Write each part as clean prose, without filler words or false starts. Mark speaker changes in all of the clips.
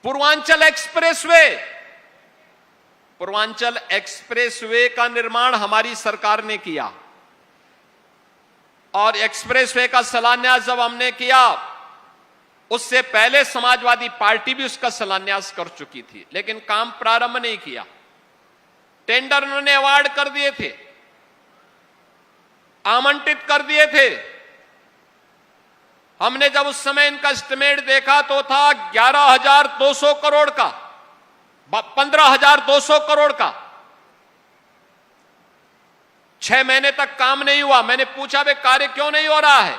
Speaker 1: Purvanchal expressway का निर्माण हमारी सरकार ने किया और एक्सप्रेसवे का शिलान्यास जब हमने किया, उससे पहले समाजवादी पार्टी भी उसका शिलान्यास कर चुकी थी, लेकिन काम प्रारंभ नहीं किया। टेंडर उन्होंने अवार्ड कर दिए थे, आमंत्रित कर दिए थे। हमने जब उस समय इनका एस्टिमेट देखा तो था 11,200 करोड़ का, 15,200 करोड़ का। 6 महीने तक काम नहीं हुआ। मैंने पूछा वे कार्य क्यों नहीं हो रहा है?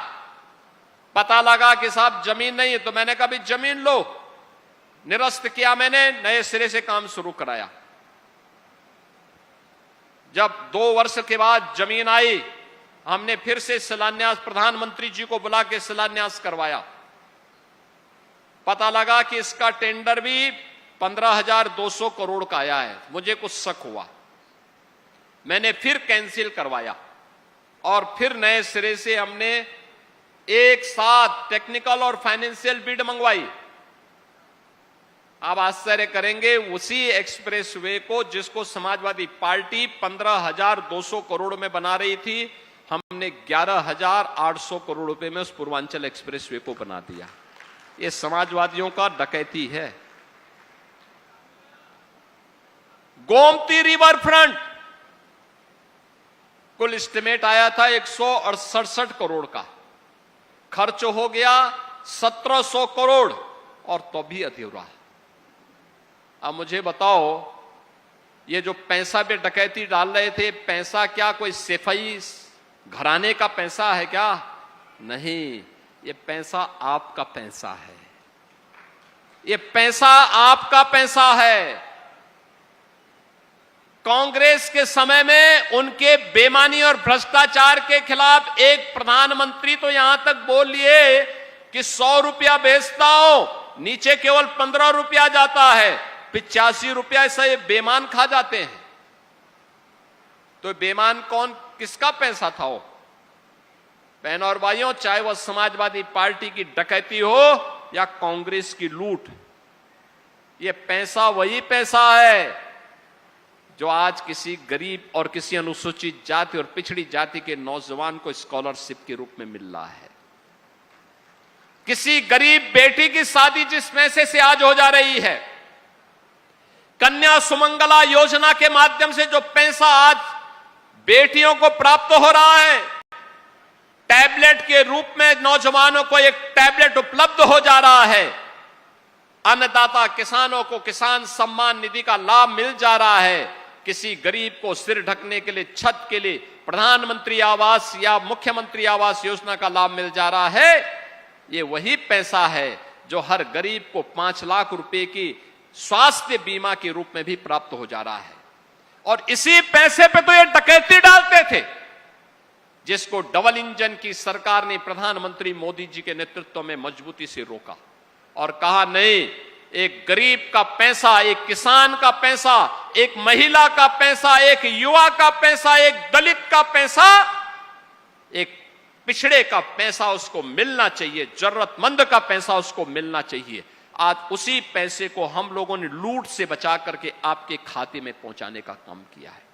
Speaker 1: पता लगा कि साहब जमीन नहीं है। तो मैंने कहा भी जमीन लो, निरस्त किया। मैंने नए सिरे से काम शुरू कराया। जब 2 वर्ष के बाद जमीन आई, हमने फिर से शिलान्यास प्रधानमंत्री जी को बुला के शिलान्यास करवाया। पता लगा कि इसका टेंडर भी 15,200 करोड़ का आया है। मुझे कुछ शक हुआ, मैंने फिर कैंसिल करवाया और फिर नए सिरे से हमने एक साथ टेक्निकल और फाइनेंशियल बिड मंगवाई। आप आश्चर्य करेंगे, उसी एक्सप्रेसवे को जिसको समाजवादी पार्टी 15,200 करोड़ में बना रही थी, हमने 11,800 करोड़ रुपए में उस पूर्वांचल एक्सप्रेसवे को बना दिया। ये समाजवादियों का डकैती है। गोमती रिवर फ्रंट कुल एस्टिमेट आया था 168 करोड़ का, खर्च हो गया 1,700 करोड़ और तो भी अधूरा। अब मुझे बताओ, ये जो पैसा पे डकैती डाल रहे थे, पैसा क्या कोई सफाई घराने का पैसा है क्या? नहीं, ये पैसा आपका पैसा है। ये पैसा आपका पैसा है। कांग्रेस के समय में उनके बेईमानी और भ्रष्टाचार के खिलाफ एक प्रधानमंत्री तो यहां तक बोल लिए कि 100 रुपया बेचता हूं, नीचे केवल 15 रुपया जाता है, 85 रुपया से ये बेईमान खा जाते हैं। तो बेईमान कौन, किसका पैसा था वो? बहनों और भाइयों, चाहे वह समाजवादी पार्टी की डकैती हो या कांग्रेस की लूट, ये पैसा वही पैसा है जो आज किसी गरीब और किसी अनुसूचित जाति और पिछड़ी जाति के नौजवान को स्कॉलरशिप के रूप में मिल रहा है। किसी गरीब बेटी की शादी जिस पैसे से आज हो जा रही है, कन्या सुमंगला योजना के माध्यम से जो पैसा आज बेटियों को प्राप्त हो रहा है, टैबलेट के रूप में नौजवानों को एक टैबलेट उपलब्ध हो जा रहा है, अन्नदाता किसानों को किसान सम्मान निधि का लाभ मिल जा रहा है, किसी गरीब को सिर ढकने के लिए, छत के लिए प्रधानमंत्री आवास या मुख्यमंत्री आवास योजना का लाभ मिल जा रहा है। ये वही पैसा है जो हर गरीब को 5 लाख रुपए की स्वास्थ्य बीमा के रूप में भी प्राप्त हो जा रहा है। और इसी पैसे पे तो ये डकैती डालते थे, जिसको डबल इंजन की सरकार ने प्रधानमंत्री मोदी जी के नेतृत्व में मजबूती से रोका और कहा नहीं, एक गरीब का पैसा, एक किसान का पैसा, एक महिला का पैसा, एक युवा का पैसा, एक दलित का पैसा, एक पिछड़े का पैसा उसको मिलना चाहिए, जरूरतमंद का पैसा उसको मिलना चाहिए। आज उसी पैसे को हम लोगों ने लूट से बचा करके आपके खाते में पहुंचाने का काम किया है।